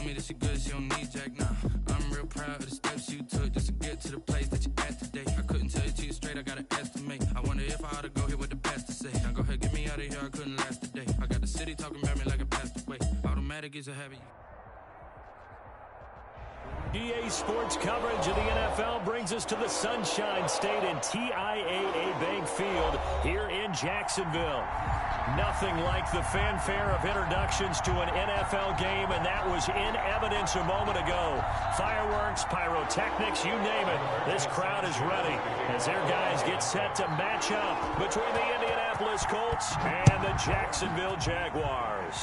me that she good, she don't need Jack now. I'm real proud of the steps you took just to get to the place that you at today. I couldn't tell you to you straight, I gotta estimate. I wonder if I ought to go here with the best to say. Now go ahead, get me out of here, I couldn't last a day. I got the city talking about me like a passed away. Automatic is a habit. EA Sports coverage of the NFL brings us to the Sunshine State and TIAA Bank Field here in Jacksonville. Nothing like the fanfare of introductions to an NFL game, and that was in evidence a moment ago. Fireworks, pyrotechnics, you name it. This crowd is ready as their guys get set to match up between the Indianapolis Colts and the Jacksonville Jaguars.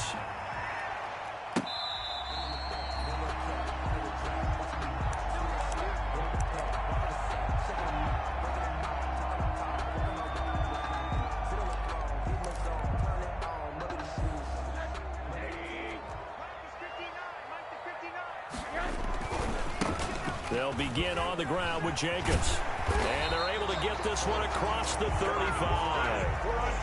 They'll begin on the ground with Jacobs. And they're able to get this one across the 35.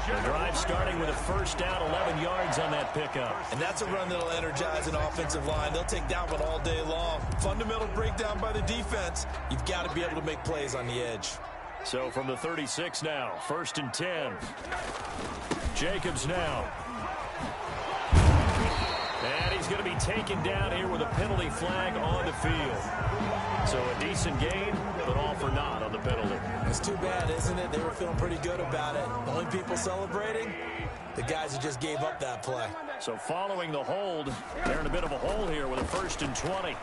The drive starting with a first down, 11 yards on that pickup. And that's a run that'll energize an offensive line. They'll take that one all day long. Fundamental breakdown by the defense. You've got to be able to make plays on the edge. So from the 36 now, 1st and 10. Jacobs now. And he's going to be taken down here with a penalty flag on the field. So a decent gain, but all for naught on the penalty. It's too bad, isn't it? They were feeling pretty good about it. The only people celebrating, the guys who just gave up that play. So following the hold, they're in a bit of a hole here with a 1st and 20.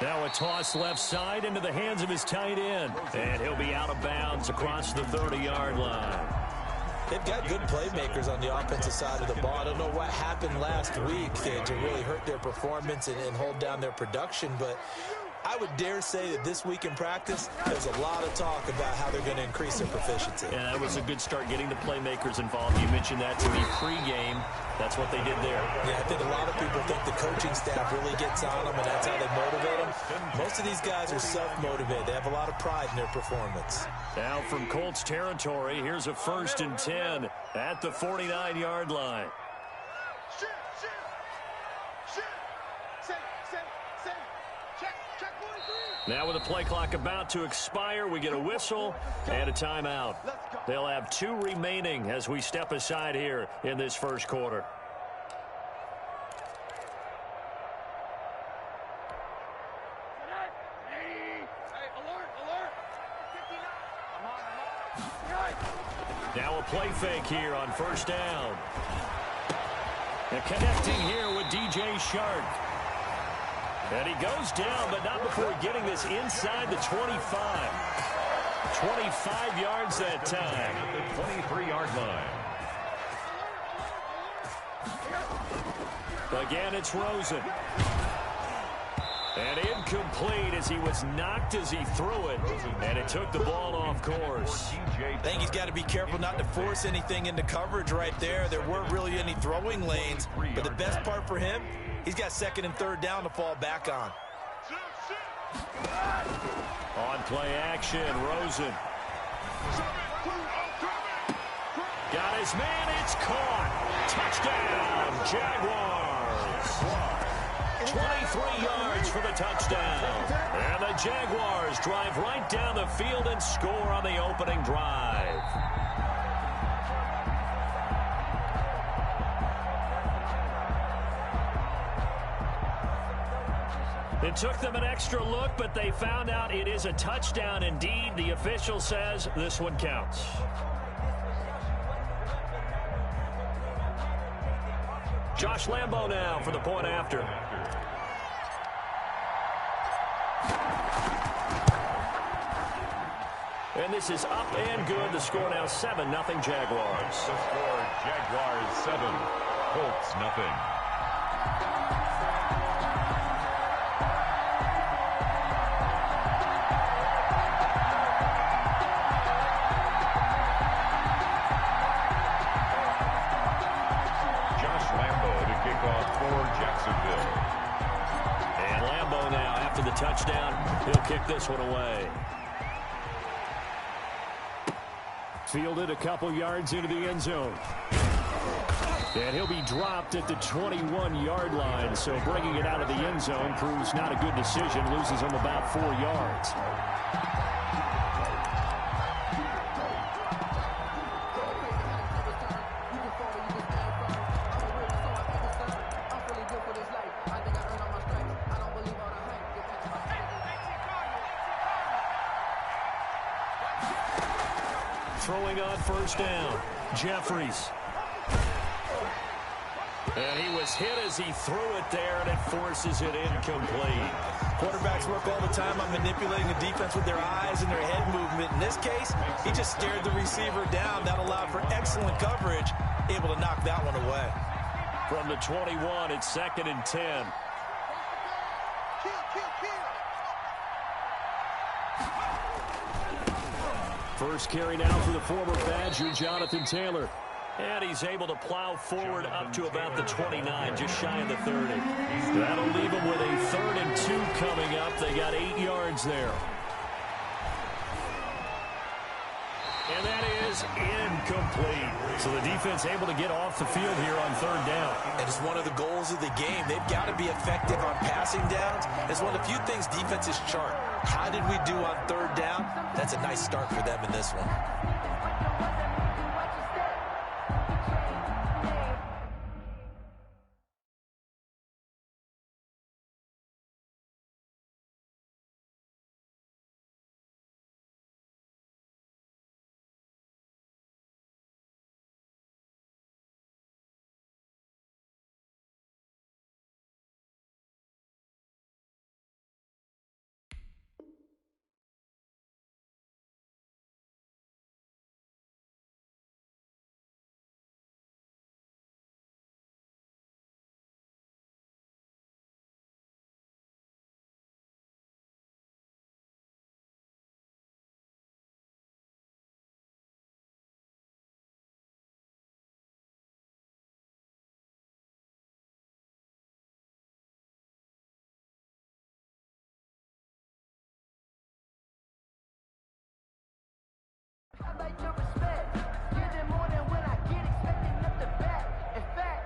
Now a toss left side into the hands of his tight end. And he'll be out of bounds across the 30-yard line. They've got good playmakers on the offensive side of the ball. I don't know what happened last week to really hurt their performance and hold down their production, but I would dare say that this week in practice, there's a lot of talk about how they're going to increase their proficiency. Yeah, that was a good start getting the playmakers involved. You mentioned that to me pregame. That's what they did there. Yeah, I think a lot of people think the coaching staff really gets on them, and that's how they motivate them. Most of these guys are self-motivated. They have a lot of pride in their performance. Now from Colts territory, here's a 1st and 10 at the 49-yard line. Now with the play clock about to expire, we get a whistle and a timeout. They'll have 2 remaining as we step aside here in this first quarter. Now a play fake here on 1st down. And connecting here with DJ Shark. And he goes down, but not before getting this inside the 25. 25 yards that time. The 23-yard line. Again, it's Rosen. And incomplete as he was knocked as he threw it. And it took the ball off course. I think he's got to be careful not to force anything into coverage right there. There weren't really any throwing lanes. But the best part for him, he's got 2nd and 3rd down to fall back on. On play action, Rosen. Got his man, it's caught. Touchdown, Jaguars. 23 yards for the touchdown. And the Jaguars drive right down the field and score on the opening drive. It took them an extra look, but they found out it is a touchdown indeed. The official says this one counts. Josh Lambo now for the point after. And this is up and good. The score now 7-0 Jaguars. The score, Jaguars 7, Colts nothing. Josh Lambo to kick off for Jacksonville. And Lambo now, after the touchdown, he'll kick this one away. Fielded a couple yards into the end zone. And he'll be dropped at the 21-yard line. So bringing it out of the end zone proves not a good decision. Loses him about 4 yards. Throwing on first down, Jeffries. And he was hit as he threw it there, and it forces it incomplete. Quarterbacks work all the time on manipulating the defense with their eyes and their head movement. In this case, he just stared the receiver down. That allowed for excellent coverage, able to knock that one away. From the 21, it's 2nd and 10. First carry now for the former Badger, Jonathan Taylor. And he's able to plow forward up to about the 29, just shy of the 30. That'll leave him with a 3rd and 2 coming up. They got 8 yards there. And that is incomplete. So the defense able to get off the field here on 3rd down. And it's one of the goals of the game. They've got to be effective on passing downs. It's one of the few things defenses chart. How did we do on 3rd down? That's a nice start for them in this one. I like your respect. Give them more than when I get expecting nothing back. In fact,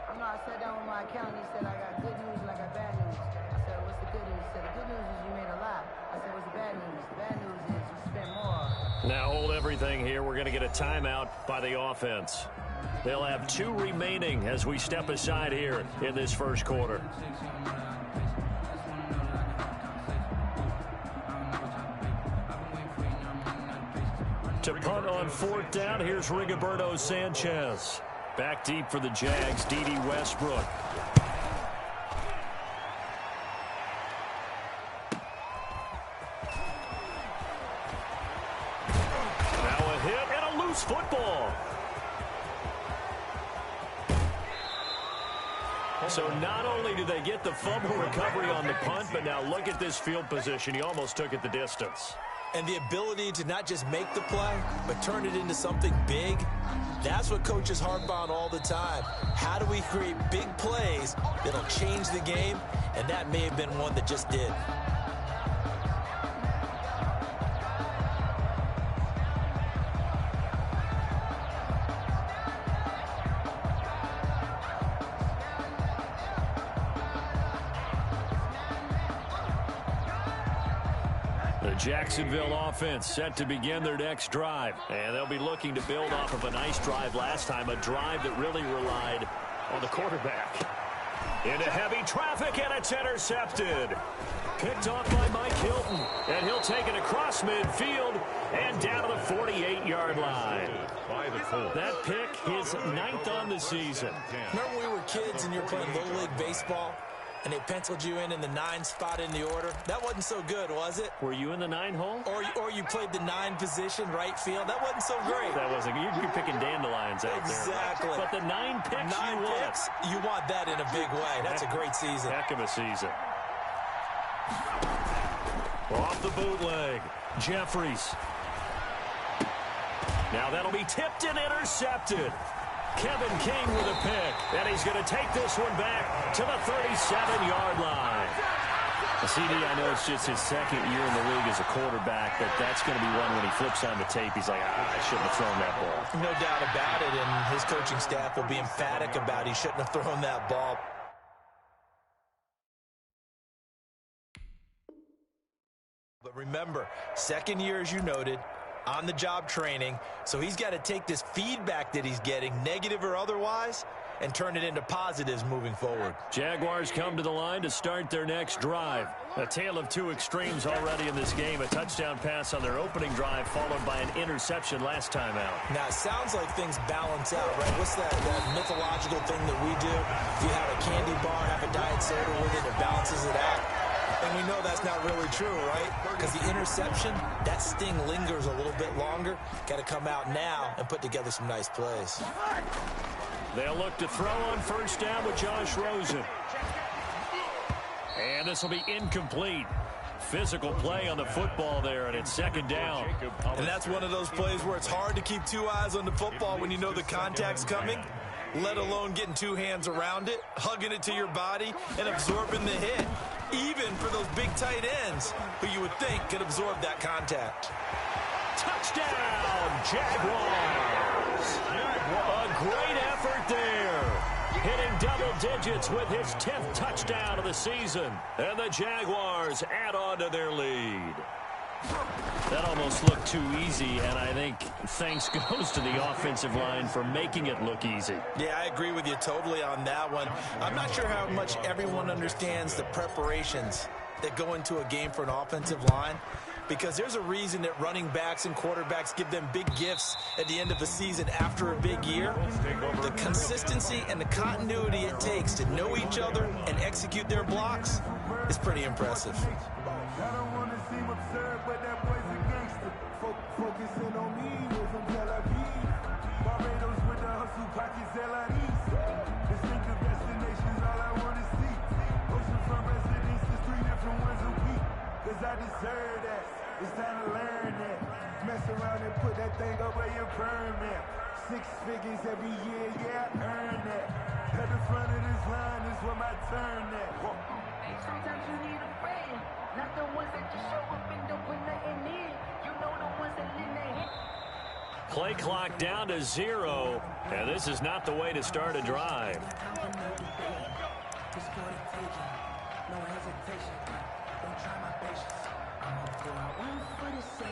I sat down with my accountant. He said, I got good news and I got bad news. I said, what's the good news? He said, the good news is you made a lot. I said, what's the bad news? The bad news is you spent more. Now hold everything here. We're going to get a timeout by the offense. They'll have 2 remaining as we step aside here in this first quarter. To punt on 4th down, here's Rigoberto Sanchez. Back deep for the Jags, D.D. Westbrook. Now a hit and a loose football. So not only do they get the fumble recovery on the punt, but now look at this field position. He almost took it the distance. And the ability to not just make the play, but turn it into something big, that's what coaches harp on all the time. How do we create big plays that'll change the game? And that may have been one that just did. Jacksonville offense set to begin their next drive. And they'll be looking to build off of a nice drive last time, a drive that really relied on the quarterback. Into heavy traffic, and it's intercepted. Picked off by Mike Hilton, and he'll take it across midfield and down to the 48-yard line. That pick, his 9th on the season. Remember when we were kids and you were playing Little League Baseball? And they penciled you in the 9 spot in the order. That wasn't so good, was it? Were you in the 9 hole? Or you played the 9 position, right field. That wasn't so great. That wasn't good. You're picking dandelions out there. Exactly. But the 9 picks you want that in a big way. That's a great season. Heck of a season. Off the bootleg, Jeffries. Now that'll be tipped and intercepted. Kevin King with a pick, and he's going to take this one back to the 37-yard line. CD, I know it's just his second year in the league as a quarterback, but that's going to be one when he flips on the tape. He's like, I shouldn't have thrown that ball. No doubt about it, and his coaching staff will be emphatic about he shouldn't have thrown that ball. But remember, second year, as you noted, on-the-job training, so he's got to take this feedback that he's getting, negative or otherwise, and turn it into positives moving forward. Jaguars come to the line to start their next drive. A tale of two extremes already in this game. A touchdown pass on their opening drive, followed by an interception last time out. Now, it sounds like things balance out, right? What's that mythological thing that we do? If you have a candy bar, have a diet soda with it, it balances it out. And we know that's not really true, right? Because the interception, that sting lingers a little bit longer. Got to come out now and put together some nice plays. They'll look to throw on first down with Josh Rosen. And this will be incomplete. Physical play on the football there, and it's second down. And that's one of those plays where it's hard to keep two eyes on the football when you know the contact's coming, let alone getting two hands around it, hugging it to your body, and absorbing the hit, even for those big tight ends who you would think could absorb that contact. Touchdown, Jaguars! A great effort there. Hitting double digits with his 10th touchdown of the season. And the Jaguars add on to their lead. That almost looked too easy, and I think thanks goes to the offensive line for making it look easy. Yeah, I agree with you totally on that one. I'm not sure how much everyone understands the preparations that go into a game for an offensive line, because there's a reason that running backs and quarterbacks give them big gifts at the end of the season after a big year. The consistency and the continuity it takes to know each other and execute their blocks is pretty impressive. I don't want to seem absurd, but that boy's a gangster. Focusing on me, we're from Tel Aviv. Barbados with the hustle, pockets LIDs. Distinctive destinations, all I want to see. Oceanfront residences, 3 different ones a week. Cause I deserve that. It's time to learn that. Mess around and put that thing up where your permit. 6 figures every year, yeah, I earn that. At the front of this line is where my turn at. Sometimes you need a friend, not the ones that just show up and don't put nothing in. You know the ones that lend their hand. Play clock down to 0, and this is not the way to start a drive.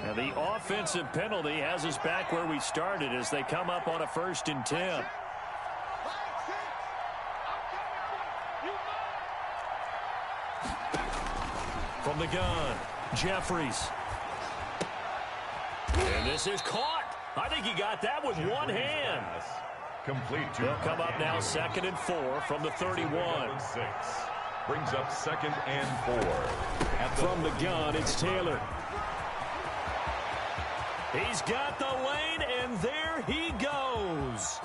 And the offensive penalty has us back where we started as they come up on a 1st and 10. From the gun, Jeffries. And this is caught. I think he got that with one hand. Complete. They'll come up now 2nd and 4 from the 31. Brings up 2nd and 4. From the gun, it's Taylor. He's got the lane, and there he goes.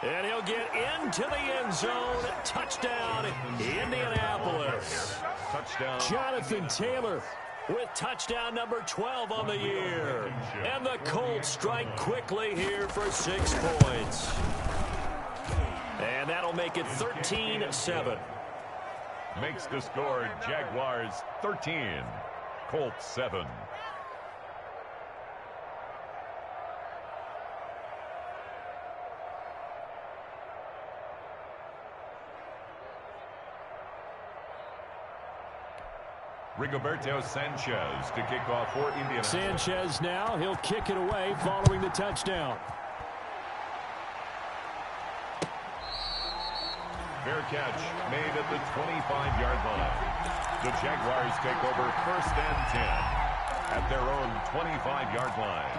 And he'll get into the end zone. Touchdown, Indianapolis. Touchdown. Jonathan Taylor with touchdown number 12 on the year. And the Colts strike quickly here for 6 points. And that'll make it 13-7. Makes the score Jaguars 13, Colts 7. Rigoberto Sanchez to kick off for Indiana. Sanchez now, he'll kick it away following the touchdown. Fair catch made at the 25-yard line. The Jaguars take over 1st and 10 at their own 25-yard line.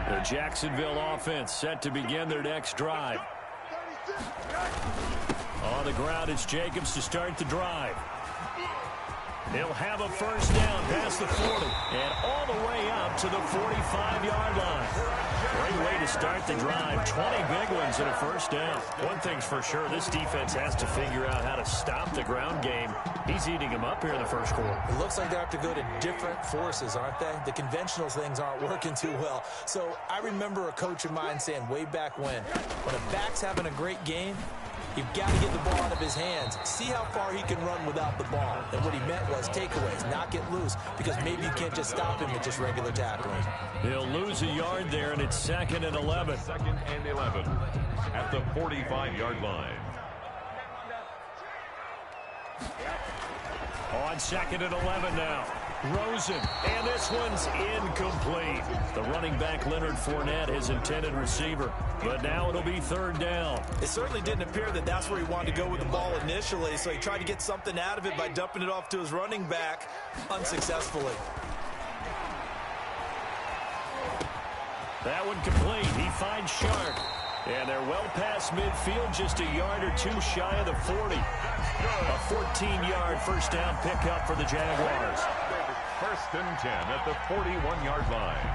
The Jacksonville offense set to begin their next drive. On the ground, it's Jacobs to start the drive. He'll have a 1st down past the 40 and all the way up to the 45-yard line. Great way to start the drive. 20 big ones and a 1st down. One thing's for sure, this defense has to figure out how to stop the ground game. He's eating them up here in the 1st quarter. It looks like they have to go to different forces, aren't they? The conventional things aren't working too well. So I remember a coach of mine saying way back when a back's having a great game, You've got to get the ball out of his hands. See how far he can run without the ball. And what he meant was takeaways, not get loose, because maybe you can't just stop him with just regular tackling. He'll lose a yard there, and it's 2nd and 11. 2nd and 11 at the 45-yard line. On 2nd and 11 now. Rosen, and this one's incomplete. The running back, Leonard Fournette, his intended receiver. But now it'll be 3rd down. It certainly didn't appear that that's where he wanted to go with the ball initially, so he tried to get something out of it by dumping it off to his running back unsuccessfully. That one complete. He finds Sharp. And they're well past midfield, just a yard or two shy of the 40. A 14-yard first down pickup for the Jaguars. 1st and 10 at the 41-yard line.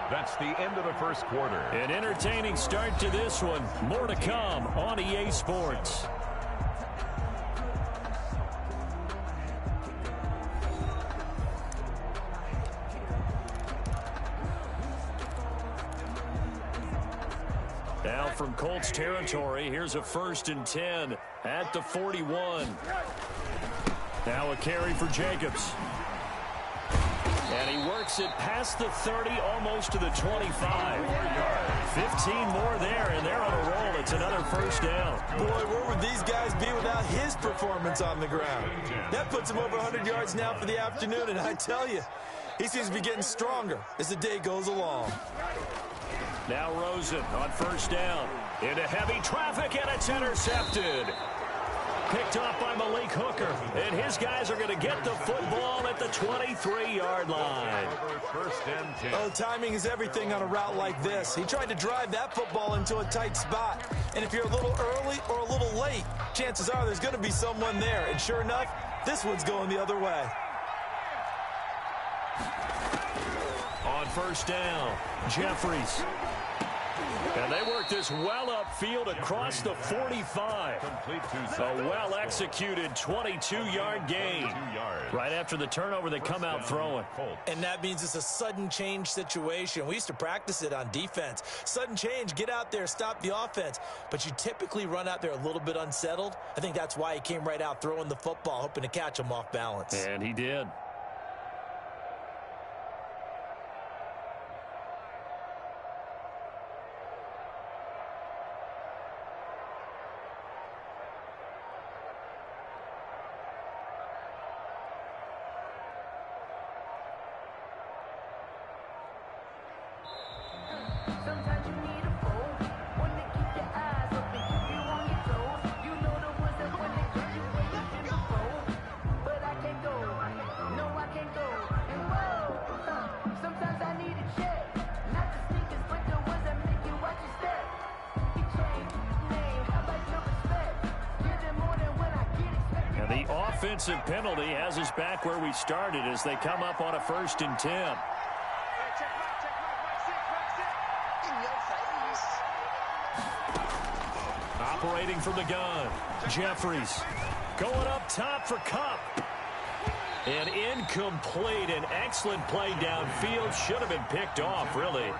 That's the end of the first quarter. An entertaining start to this one. More to come on EA Sports. Now from Colts territory, here's a 1st and 10 at the 41. Now a carry for Jacobs. And he works it past the 30, almost to the 25. 15 more there, and they're on a roll. It's another first down. Boy, where would these guys be without his performance on the ground? That puts him over 100 yards now for the afternoon, and I tell you, he seems to be getting stronger as the day goes along. Now Rosen on first down. Into heavy traffic, and it's intercepted. Picked off by Malik Hooker. And his guys are going to get the football at the 23-yard line. 1st and 10. Oh, timing is everything on a route like this. He tried to drive that football into a tight spot. And if you're a little early or a little late, chances are there's going to be someone there. And sure enough, this one's going the other way. On first down, Jeffries. And they work this well upfield across the 45. A well-executed 22-yard gain. Right after the turnover, they come out throwing. And that means it's a sudden change situation. We used to practice it on defense. Sudden change, get out there, stop the offense. But you typically run out there a little bit unsettled. I think that's why he came right out throwing the football, hoping to catch him off balance. And he did. Sometimes you need a foe, one to keep your eyes open, keep you on your toes. You know the ones that want to get you where you should go. But I can't go, no I can't go. And whoa, sometimes I need a check. Not the sneakers, but the ones that make you watch your step. You change name, how about your respect? Give them more than when I get expected. And the offensive penalty has us back where we started as they come up on a 1st and 10. Operating from the gun, Jeffries going up top for Kupp. And incomplete. An excellent play downfield. Should have been picked off, really.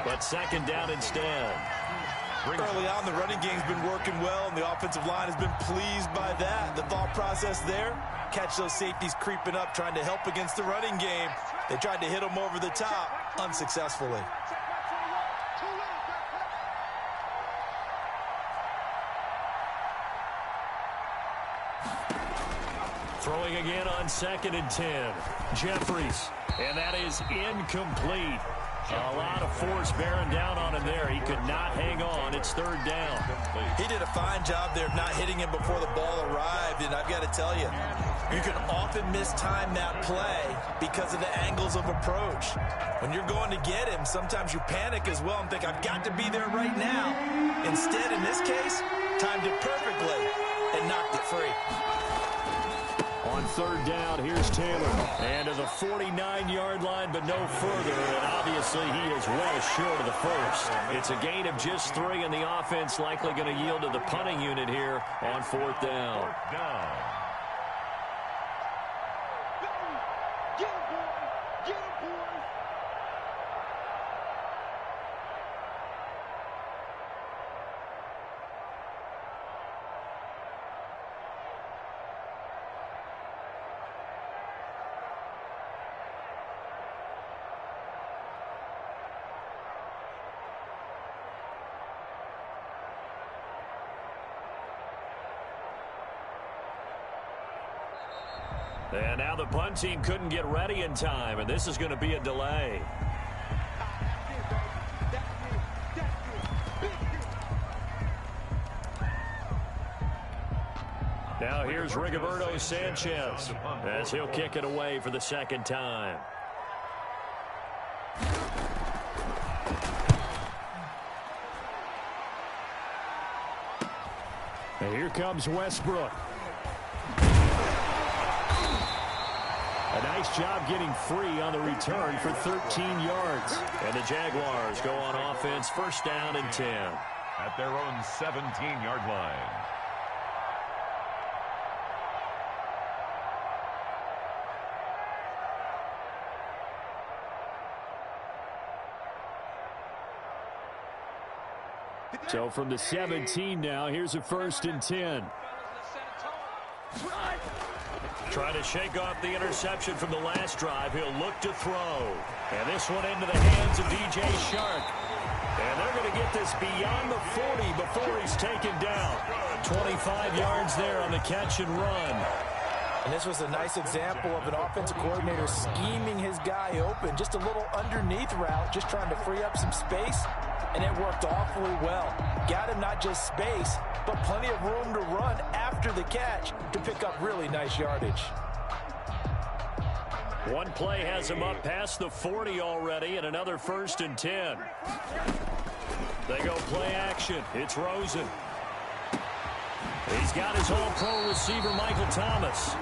But 2nd down instead. Early on, the running game's been working well, and the offensive line has been pleased by that. The thought process there, catch those safeties creeping up, trying to help against the running game. They tried to hit them over the top, unsuccessfully. Throwing again on 2nd and 10. Jeffries. And that is incomplete. A lot of force bearing down on him there. He could not hang on. It's 3rd down. He did a fine job there of not hitting him before the ball arrived. And I've got to tell you, you can often mistime that play because of the angles of approach. When you're going to get him, sometimes you panic as well and think, I've got to be there right now. Instead, in this case, timed it perfectly and knocked it free. On 3rd down, here's Taylor. And to the 49-yard line, but no further. And obviously, he is well short of the first. It's a gain of just 3, and the offense likely going to yield to the punting unit here on 4th down. And now the punt team couldn't get ready in time, and this is going to be a delay. Now here's Rigoberto Sanchez as he'll kick it away for the second time. And here comes Westbrook. A nice job getting free on the return for 13 yards. And the Jaguars go on offense, first down and 10. At their own 17-yard line. So from the 17 now, here's a first and 10. Trying to shake off the interception from the last drive. He'll look to throw. And this one into the hands of DJ Shark. And they're going to get this beyond the 40 before he's taken down. 25 yards there on the catch and run. And this was a nice example of an offensive coordinator scheming his guy open. Just a little underneath route, just trying to free up some space. And it worked awfully well. Got him not just space, but plenty of room to run after the catch to pick up really nice yardage. One play has him up past the 40 already, and another first and 10. They go play action. It's Rosen. He's got his all-pro receiver, Michael Thomas.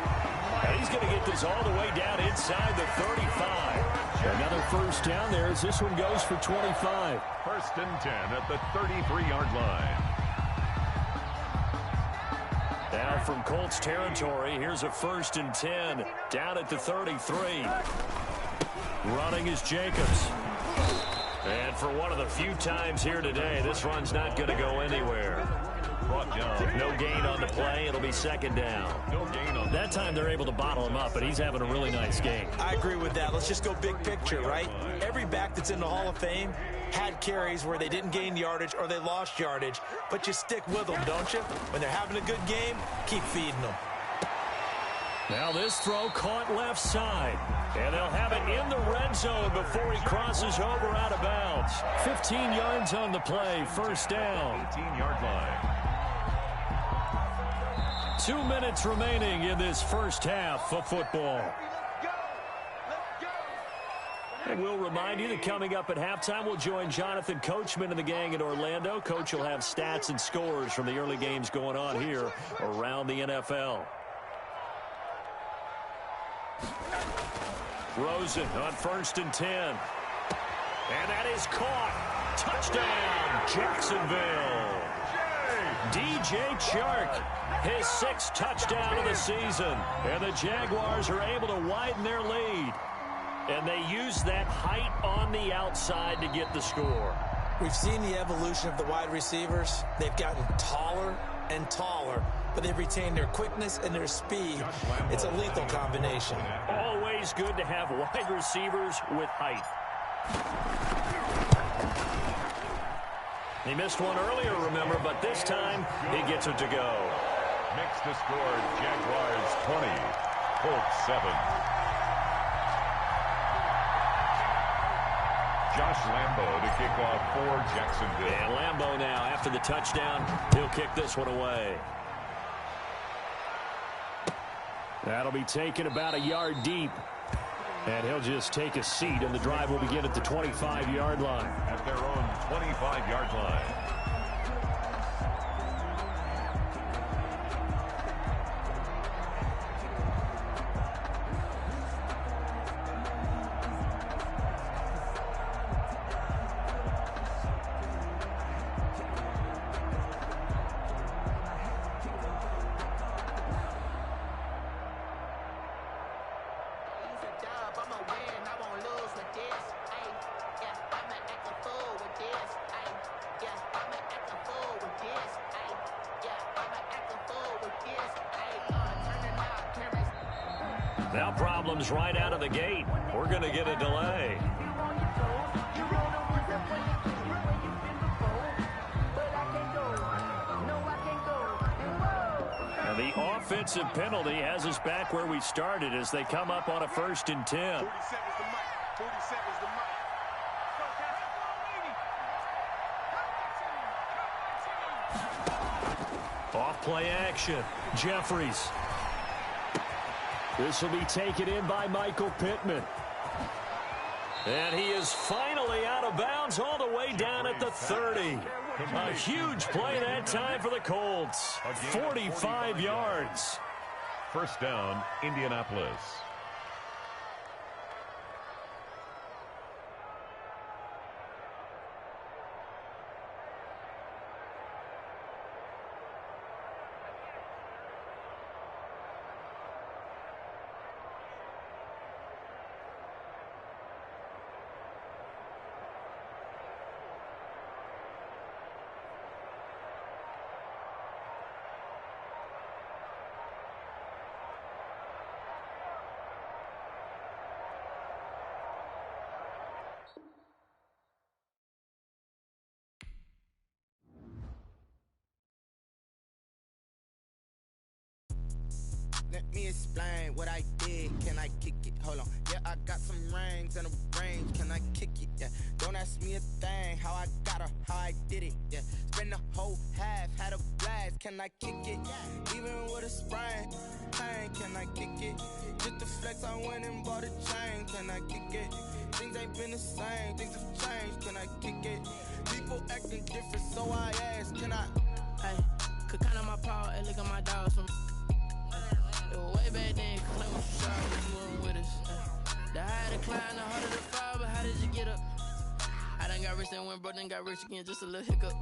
And he's going to get this all the way down inside the 35. Another first down there as this one goes for 25. First and 10 at the 33-yard line. Now from Colts territory, here's a first and 10 down at the 33. Running is Jacobs. And for one of the few times here today, this run's not going to go anywhere. Brought down. No gain on the play. It'll be second down. No gain on that time they're able to bottle him up, but he's having a really nice game. I agree with that. Let's just go big picture, right? Every back that's in the Hall of Fame had carries where they didn't gain yardage or they lost yardage, but you stick with them, don't you? When they're having a good game, keep feeding them. Now this throw caught left side, and they'll have it in the red zone before he crosses over out of bounds. 15 yards on the play, first down. 18-yard line. 2 minutes remaining in this first half of football. And we'll remind you that coming up at halftime, we'll join Jonathan Coachman and the gang in Orlando. Coach will have stats and scores from the early games going on here around the NFL. Rosen on first and 10. And that is caught. Touchdown, Jacksonville. DJ Chark, his 6th touchdown of the season. And the Jaguars are able to widen their lead. And they use that height on the outside to get the score. We've seen the evolution of the wide receivers. They've gotten taller and taller, but they've retained their quickness and their speed. It's a lethal combination. Always good to have wide receivers with height. He missed one earlier, remember, but this time he gets it to go. Makes the score Jaguars 20, Colts 7. Josh Lambo to kick off for Jacksonville. And Lambo now, after the touchdown, he'll kick this one away. That'll be taken about a yard deep. And he'll just take a seat, and the drive will begin at the 25-yard line. At their own 25-yard line. Now problems right out of the gate. We're going to get a delay. And the Offensive penalty has us back where we started as they come up on a 1st and 10. 40 seconds to Mike. 40 seconds to Mike. Off play action. Jeffries. This will be taken in by Michael Pittman. And he is finally out of bounds all the way down at the 30. A huge play that time for the Colts. 45 yards. First down, Indianapolis. Let me explain what I did. Can I kick it? Hold on. Yeah, I got some rings and a range. Can I kick it? Yeah. Don't ask me a thing. How I got her, how I did it. Yeah. Spend the whole half, had a blast. Can I kick it? Even with a sprain. Pain, can I kick it? Just the flex, I went and bought a chain. Can I kick it? Things ain't been the same. Things have changed. Can I kick it? People acting different, so I ask. Can I? Hey, could count on my power and look at my dogs from. It was way back then, claim what you saw, but you weren't with us. The higher the climb, the harder the fall, but how did you get up? I done got rich and went broke, then got rich again, just a little hiccup.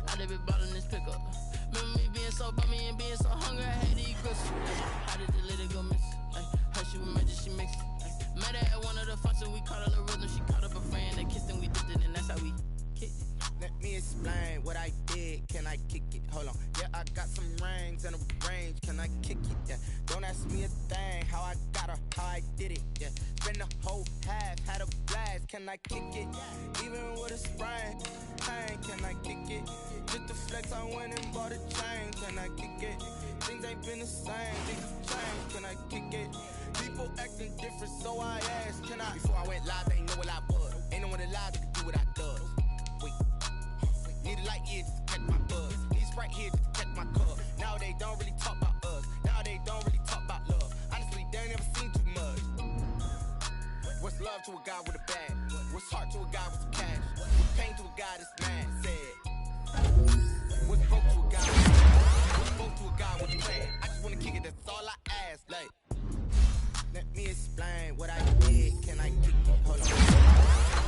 I done been ballin' this pickup. Remember me being so bummy and being so hungry, I had to eat grits. How did the lady go miss? Her she was magic, she mixed. Met her at one of the functions, we caught her little rhythm, she caught up a friend, they kissed and we dipped it, and that's how we kicked it. Let me explain what I did. Can I kick it? Hold on. Yeah, I got some rings and a range. Can I kick it? Yeah. Don't ask me a thing. How I got her, how I did it. Yeah. Spend the whole half, had a blast. Can I kick it? Even with a sprain. Pain, can I kick it? Just the flex, I went and bought a chain. Can I kick it? Things ain't been the same. Things have changed. Can I kick it? People acting different, so I asked. Can I? Before I went live, they ain't know what I was. Ain't no one alive that could do what I does. Need a light here just to catch my buzz. Need Sprite here just to catch my cup. Now they don't really talk about us. Now they don't really talk about love. Honestly, they ain't never seen too much. What's love to a guy with a bag? What's heart to a guy with some cash? What's pain to a guy that's mad? Said. What's broke to a guy with a plan? What's broke to a guy with a plan? I just wanna kick it, that's all I ask. Like, let me explain what I did. Can I kick it? Hold on.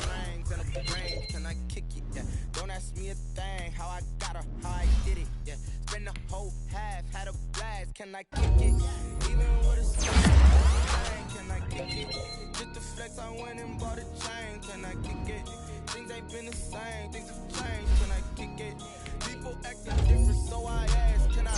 Rings and a range. Can I kick it? Yeah. Don't ask me a thing. How I got her, how I did it. Yeah. Spend the whole half, had a blast. Can I kick it? Even with a sprain. Can I kick it? Just the flex, I went and bought a chain. Can I kick it? Things ain't been the same. Things have changed. Can I kick it? People acting different, so I ask. Can I?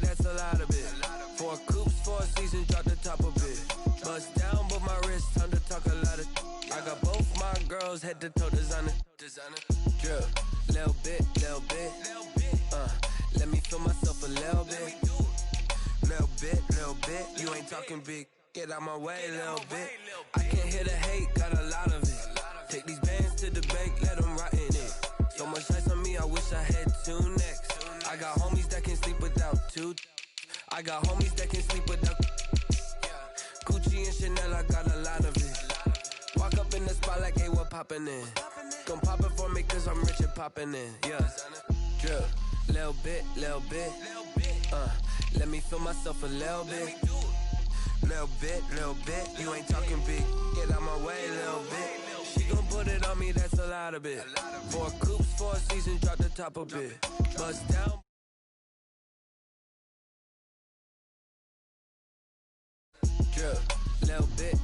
That's a lot of it. 4 coops, 4 seasons, drop the top of it. Bust down, but my wrist, time to talk a lot of. I got both my girls head to toe designer. Drip, little bit, little bit. Let me feel myself a little bit. Little bit, little bit. You ain't talking big. Get out my way, little bit. I can't hear the hate, got a lot of it. Take these bands to the bank, let them rot in it. So much ice on me, I wish I had 2 necks. I got homies that can sleep without 2. I got homies that can sleep without. Gucci and Chanel, I got a lot of it. Walk up in the spot like, hey, what poppin' in? Gon' pop it for me cause I'm rich and poppin' in. Yeah, drip, little bit, little bit. Let me feel myself a little bit. little bit. You ain't talking big, get out my way, little bit. She gon' put it on me, that's a lot of it. 4 coops, 4 seasons, drop the top a bit. Bust down. Drip, little bit,